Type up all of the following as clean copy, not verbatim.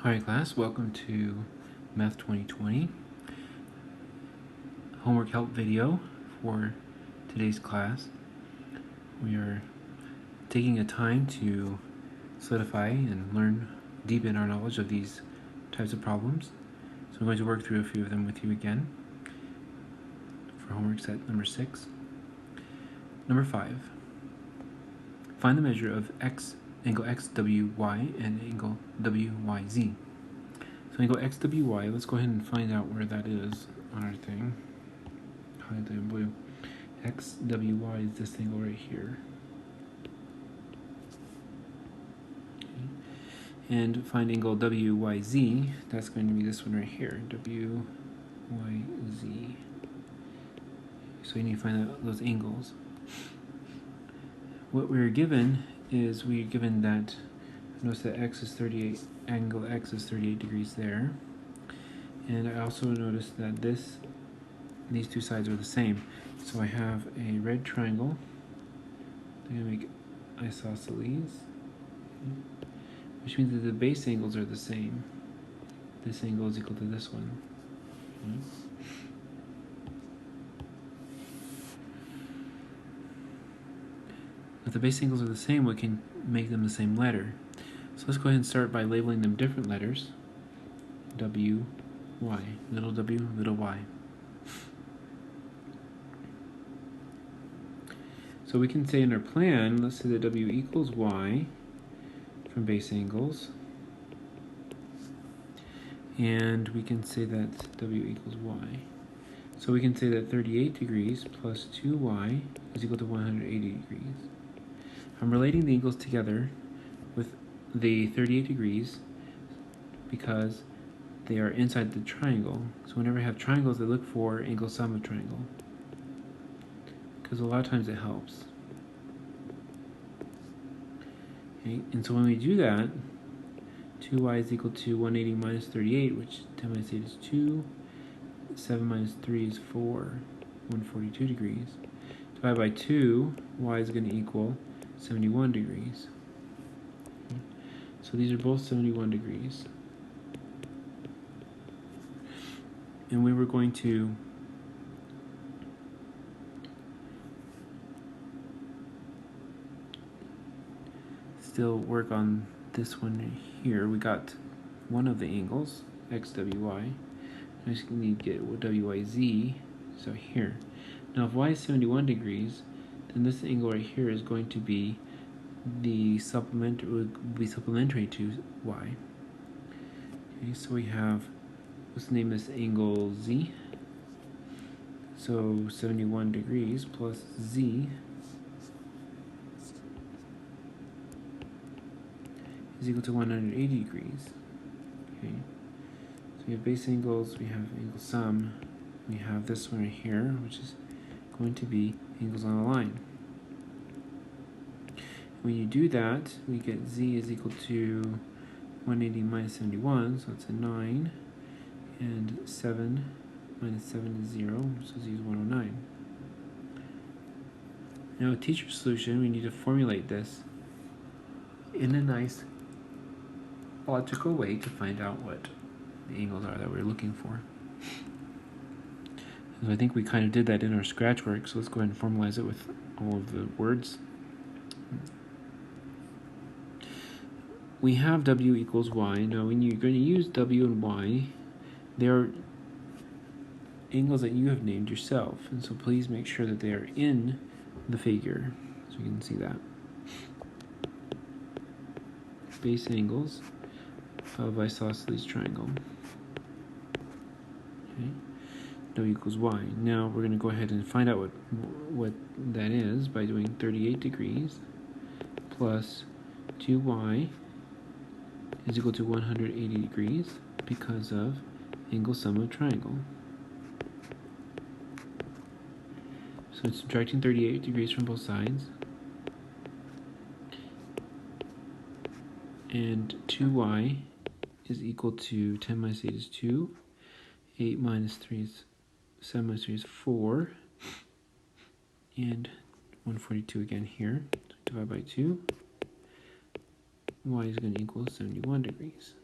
Hi class, welcome to Math 2020 homework help video for today's class. We are taking a time to solidify and learn, deepen our knowledge of these types of problems. So I'm going to work through a few of them with you again for homework set number 6. Number 5. Find the measure of angle XWY and angle WYZ. So angle XWY, let's go ahead and find out where that is on our thing. Highlight in blue. XWY is this angle right here. Okay. And find angle WYZ, that's going to be this one right here. WYZ. So you need to find those angles. What we're given is that, notice that angle X is 38 degrees there. And I also noticed that these two sides are the same. So I have a red triangle. I'm going to make isosceles, which means that the base angles are the same. This angle is equal to this one. If the base angles are the same, we can make them the same letter. So let's go ahead and start by labeling them different letters. W, Y, little w, little y. So we can say in our plan, let's say that W equals Y from base angles. And we can say that W equals Y. So we can say that 38 degrees plus 2Y is equal to 180 degrees. I'm relating the angles together with the 38 degrees because they are inside the triangle. So whenever I have triangles, I look for angle sum of triangle, because a lot of times it helps. Okay, and so when we do that, 2y is equal to 180 minus 38, which 10 minus 8 is 2. 7 minus 3 is 4. 142 degrees. Divided by 2, y is going to equal 71 degrees. Okay. So these are both 71 degrees. And we were going to still work on this one here. We got one of the angles, XWY. I just need to get WYZ, so here. Now if y is 71 degrees, then this angle right here is going to be supplementary to y. Okay, so we have, let's name this angle Z. So 71 degrees plus Z is equal to 180 degrees. Okay. So we have base angles, we have angle sum, we have this one right here, which is going to be angles on a line. When you do that, we get Z is equal to 180 minus 71, so it's a 9, and 7 minus 7 is 0, so Z is 109. Now a teacher solution, we need to formulate this in a nice logical way to find out what the angles are that we're looking for. So I think we kind of did that in our scratch work, so let's go ahead and formalize it with all of the words. We have W equals Y. Now when you're going to use W and Y, they are angles that you have named yourself, and so please make sure that they are in the figure, so you can see that. Base angles of isosceles triangle. Okay. W equals Y. Now we're going to go ahead and find out what that is by doing 38 degrees plus 2y is equal to 180 degrees because of angle sum of triangle. So it's subtracting 38 degrees from both sides. And 2y is equal to 10 minus 8 is 2. 8 minus 3 is 7 minus 3 is 4. And 142 again here. So divide by 2. Y is going to equal 71 degrees.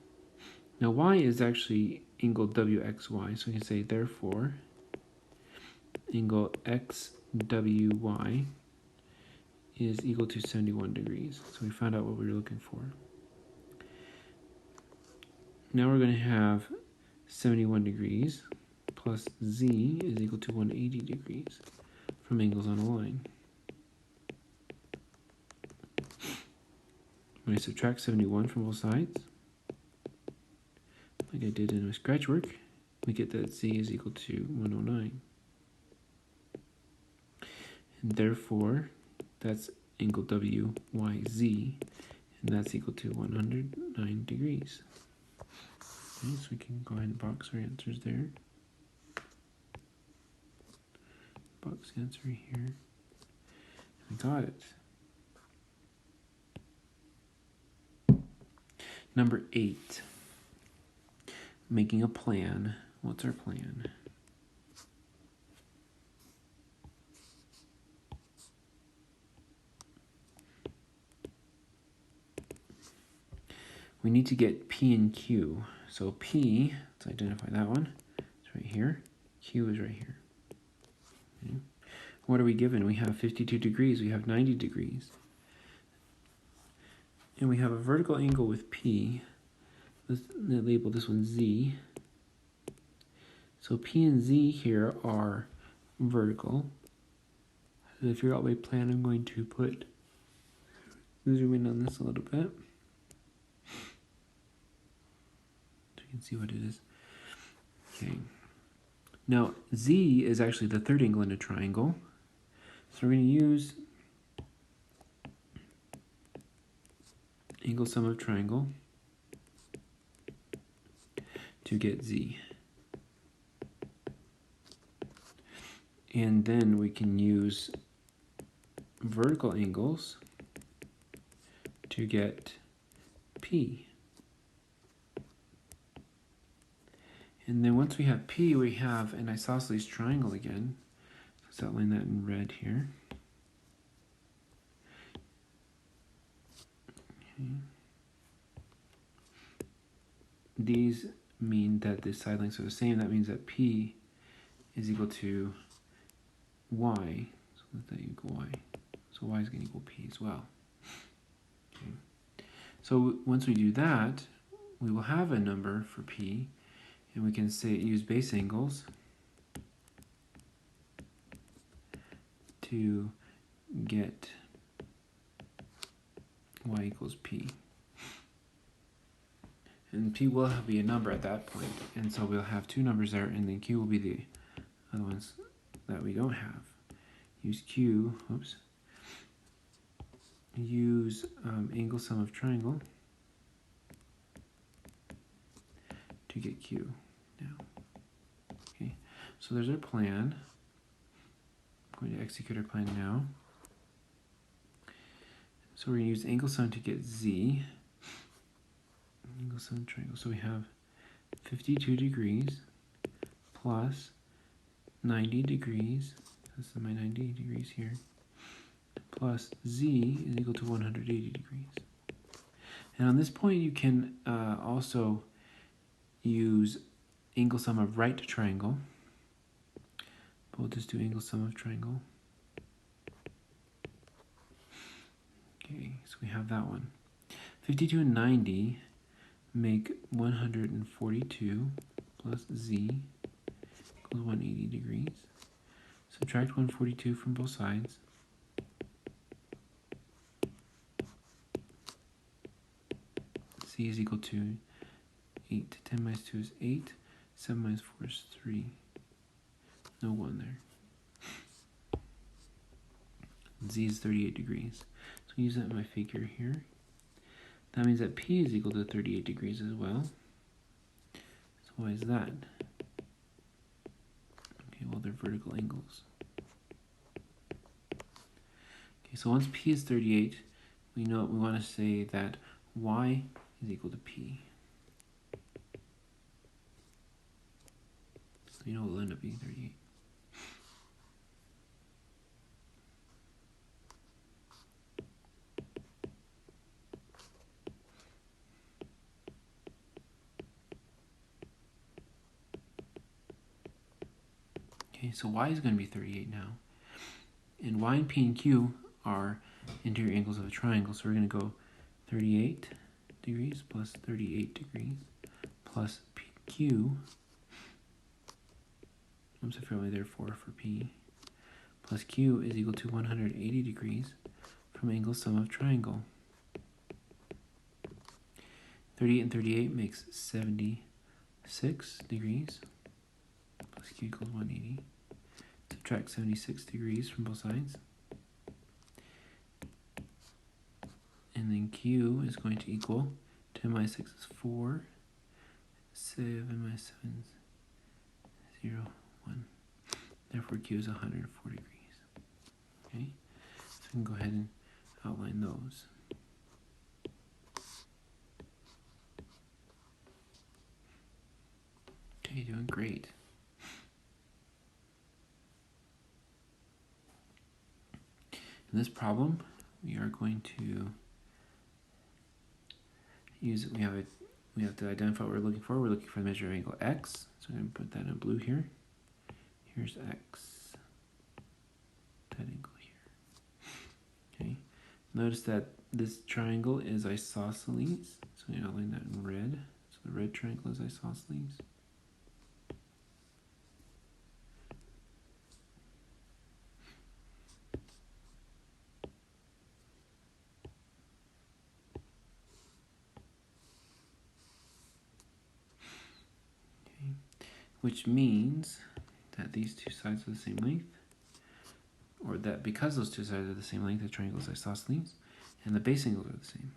Now y is actually angle WXY, so we can say therefore angle XWY is equal to 71 degrees. So we found out what we were looking for. Now we're going to have 71 degrees plus z is equal to 180 degrees from angles on a line. When I subtract 71 from both sides, like I did in my scratch work, we get that z is equal to 109. And therefore, that's angle WYZ, and that's equal to 109 degrees. Okay, so we can go ahead and box our answers there. Box answer here. We got it. Number 8. Making a plan. What's our plan? We need to get P and Q. So P, let's identify that one. It's right here. Q is right here. Okay. What are we given? We have 52 degrees. We have 90 degrees. And we have a vertical angle with P. Let's label this one Z. So P and Z here are vertical. So to figure out my plan, I'm going to zoom in on this a little bit. So you can see what it is. Okay. Now, Z is actually the third angle in a triangle. So we're going to use angle sum of triangle to get Z. And then we can use vertical angles to get P. And then once we have P, we have an isosceles triangle again. Let's outline that in red here. Okay. These mean that the side lengths are the same. That means that P is equal to Y. So let that equal Y. So Y is going to equal P as well. Okay. So once we do that, we will have a number for P, and we can use base angles to get Y equals P. And P will be a number at that point, and so we'll have two numbers there, and then Q will be the other ones that we don't have. Use Q, use angle sum of triangle to get Q now. Okay, so there's our plan. I'm going to execute our plan now. So we're going to use angle sum to get Z. Angle sum of triangle. So we have 52 degrees plus 90 degrees. This is my 90 degrees here. Plus Z is equal to 180 degrees. And on this point, you can also use angle sum of right triangle. But we'll just do angle sum of triangle. Okay, so we have that one. 52 and 90 make 142 plus Z equals 180 degrees. Subtract 142 from both sides. Z is equal to 8. 10 minus 2 is 8. 7 minus 4 is 3. No 1 there. Z is 38 degrees. So use that in my figure here. That means that P is equal to 38 degrees as well. So why is that? Okay, well, they're vertical angles. Okay, so once P is 38, we want to say that Y is equal to P. So it will end up being 38. Okay, so y is going to be 38 now. And y and p and q are interior angles of a triangle, so we're going to go 38 degrees plus 38 degrees plus PQ. I'm so fairly therefore for P plus Q is equal to 180 degrees from angle sum of triangle. 38 and 38 makes 76 degrees plus Q equals 180. Subtract 76 degrees from both sides. And then Q is going to equal 10 minus 6 is 4. 7 minus 7 is 0, 1. Therefore, Q is 104 degrees. Okay, so we can go ahead and outline those. Okay, doing great. In this problem, we are going to use, we have to identify what we're looking for. We're looking for the measure of angle x. So I'm going to put that in blue here. Here's x, that angle here. Okay. Notice that this triangle is isosceles. So I'm going to outline that in red. So the red triangle is isosceles. Which means that these two sides are the same length, or that because those two sides are the same length, the triangle is isosceles, and the base angles are the same.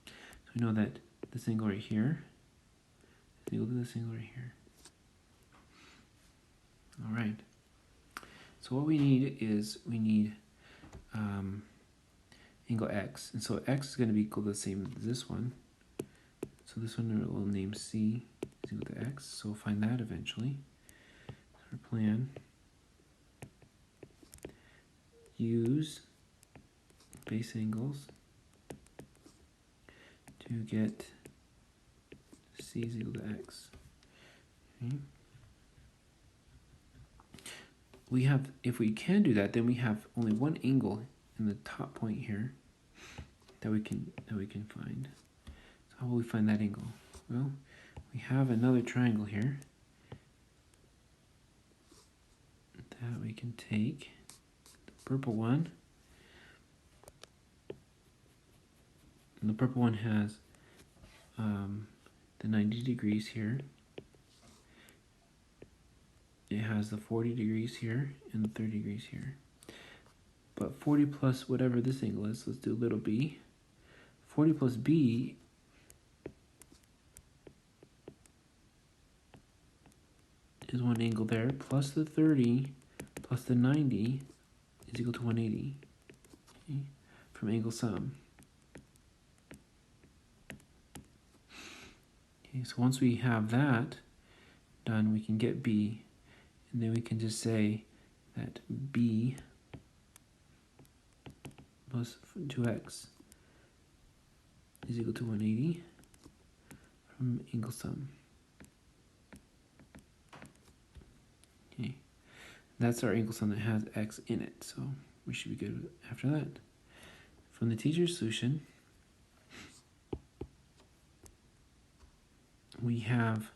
So we know that this angle right here is equal to this angle right here. All right. So what we need is angle x, and so x is going to be equal to the same as this one. So this one we'll name C is equal to x. So we'll find that eventually. Our plan: use base angles to get C is equal to x. Okay. We have, if we can do that, then we have only one angle in the top point here that we can find. So how will we find that angle? Well, we have another triangle here that we can take. The purple one. And the purple one has the 90 degrees here. It has the 40 degrees here and the 30 degrees here. But 40 plus whatever this angle is, let's do little b. 40 plus b is one angle there, plus the 30 plus the 90 is equal to 180, okay, from angle sum. Okay, so once we have that done, we can get b, and then we can just say that b plus 2x is equal to 180 from angle sum. Okay, that's our angle sum that has x in it, so we should be good after that. From the teacher's solution, we have,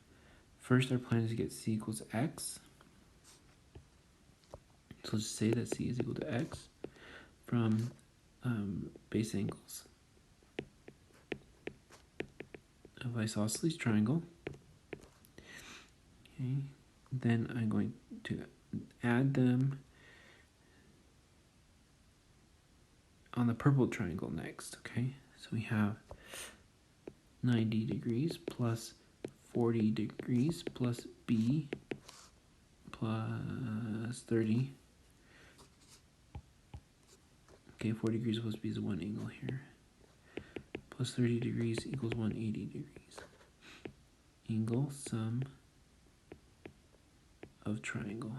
first our plan is to get c equals x. So let's say that c is equal to x from base angles of isosceles triangle. Okay, then I'm going to add them on the purple triangle next. Okay, so we have 90 degrees plus 40 degrees plus b plus 30. Okay, 40 degrees plus b is one angle here. Plus 30 degrees equals 180 degrees. Angle sum of triangle.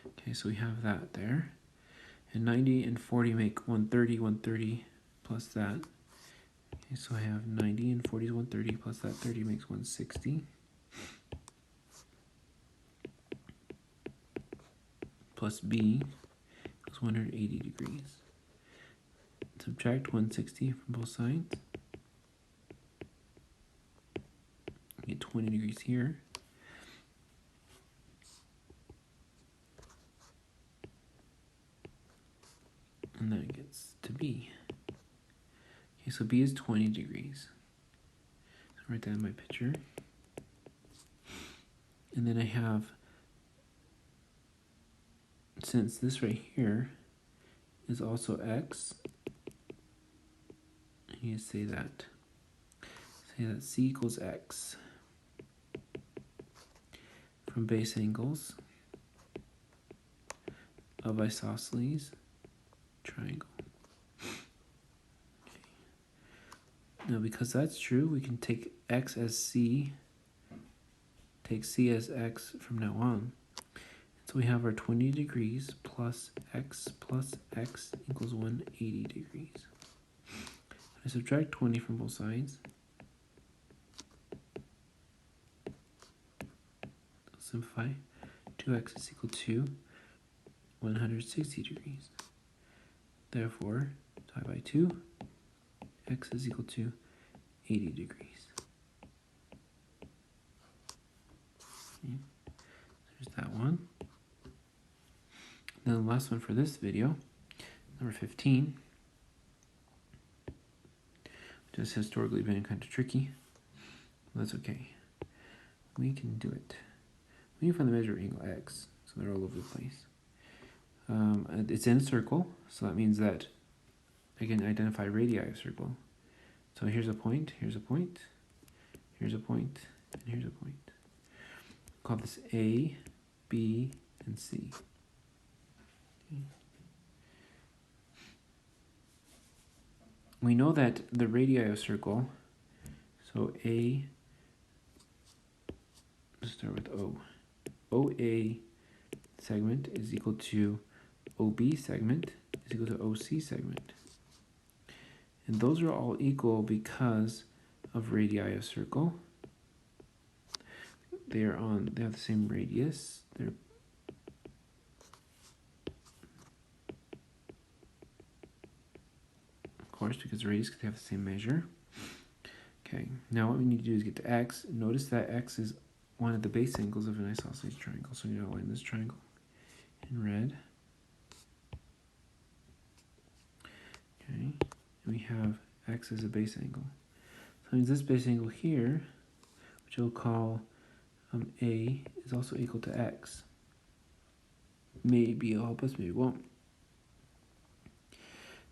Okay, so we have that there. And 90 and 40 make 130, 130 plus that. Okay, so I have 90 and 40 is 130 plus that 30 makes 160. plus b equals 180 degrees. Subtract 160 from both sides. Get 20 degrees here. And that gets to b. Okay, so b is 20 degrees. So write that in my picture. And then I have, since this right here is also x, you say that c equals x from base angles of isosceles triangle. Okay. Now because that's true, we can take x as c, take c as x from now on. So we have our 20 degrees plus x equals 180 degrees. I subtract 20 from both sides. Simplify. 2x is equal to 160 degrees. Therefore, divide by 2, x is equal to 80 degrees. Okay. There's that one. Then the last one for this video, number 15, which has historically been kind of tricky. That's okay. We can do it. We can find the measure of angle x, so they're all over the place. It's in a circle, so that means that I can identify radii of a circle. So here's a point, here's a point, here's a point, and here's a point. Call this A, B, and C. Okay. We know that the radii of a circle, so A, let's start with O. OA segment is equal to OB segment is equal to OC segment. And those are all equal because of radii of circle. They have the same radius. They're of course, because radius they have the same measure. Okay, now what we need to do is get to x. Notice that x is one of the base angles of an isosceles triangle. So we outline this triangle in red. Okay, and we have x as a base angle. So that means this base angle here, which we'll call A, is also equal to x. Maybe it'll help us, maybe it won't.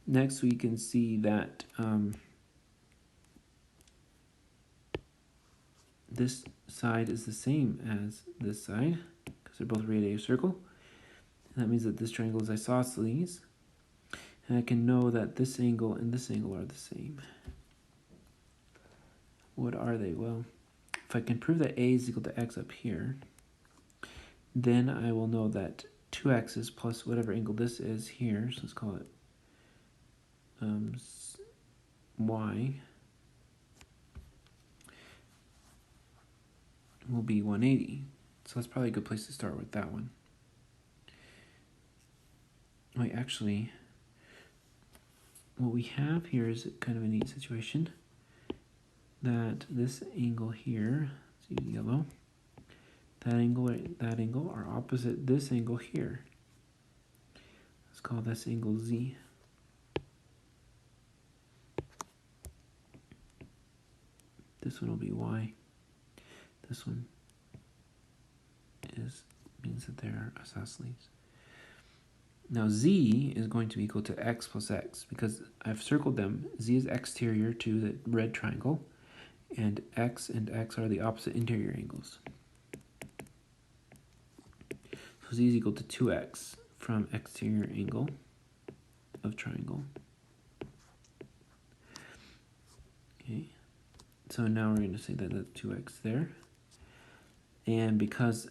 Next, we can see that this side is the same as this side, because they're both radii of circle. And that means that this triangle is isosceles. And I can know that this angle and this angle are the same. What are they? Well, if I can prove that A is equal to x up here, then I will know that 2x's plus whatever angle this is here, so let's call it y, will be 180. So that's probably a good place to start with that one. Wait, actually, what we have here is kind of a neat situation. That this angle here, let's use yellow, that angle are opposite this angle here. Let's call this angle Z. This one will be Y. This one means that they are isosceles. Now Z is going to be equal to x plus x because I've circled them. Z is exterior to the red triangle, and x are the opposite interior angles. So Z is equal to 2x from exterior angle of triangle. Okay, so now we're going to say that that's 2x there. And because,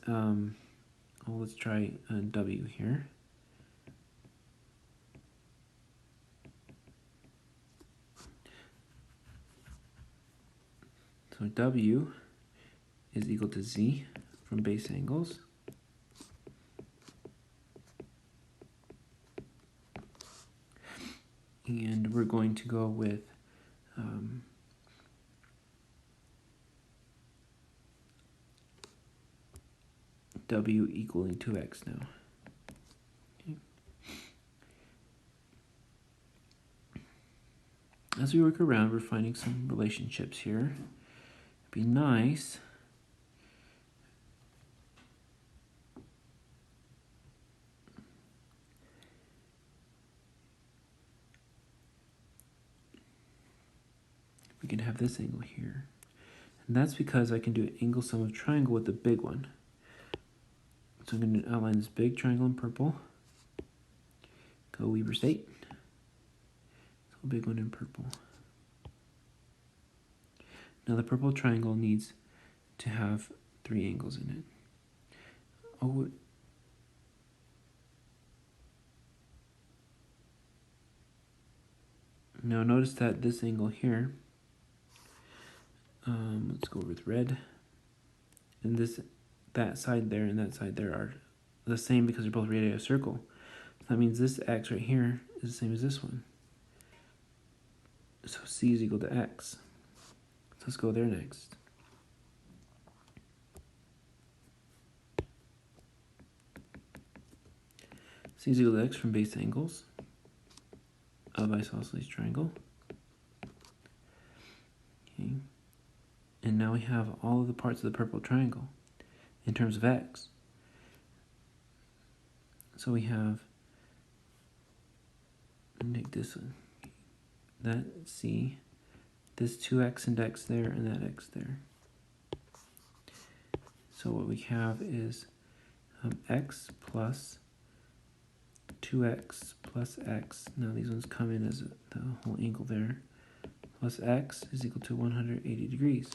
let's try W here. So W is equal to Z from base angles. and we're going to go with w equaling 2x now. Okay. As we work around, we're finding some relationships here. It'd be nice we can have this angle here. And that's because I can do an angle sum of triangle with the big one. So I'm going to outline this big triangle in purple. Go Weber State. So big one in purple. Now the purple triangle needs to have 3 angles in it. Oh, now notice that this angle here, let's go with red, and that side there and that side there are the same because they're both radii of a circle. That means this x right here is the same as this one. So c is equal to x. So let's go there next. C is equal to x from base angles of isosceles triangle. Okay. And now we have all of the parts of the purple triangle in terms of x. So we have, make this one, that c, this 2x and x there, and that x there. So what we have is x plus 2x plus x. Now these ones come in as the whole angle there. Plus x is equal to 180 degrees.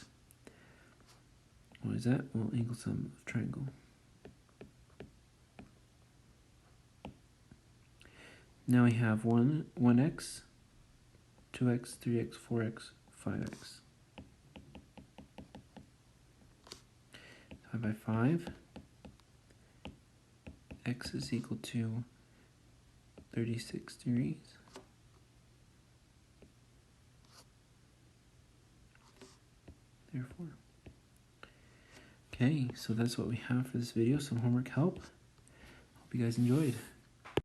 What is that? Well, angle sum of triangle. Now we have 1x, 2x, 3x, 4x, 5x. 5 by 5. X is equal to 36 degrees. Therefore. Okay, so that's what we have for this video. Some homework help. Hope you guys enjoyed.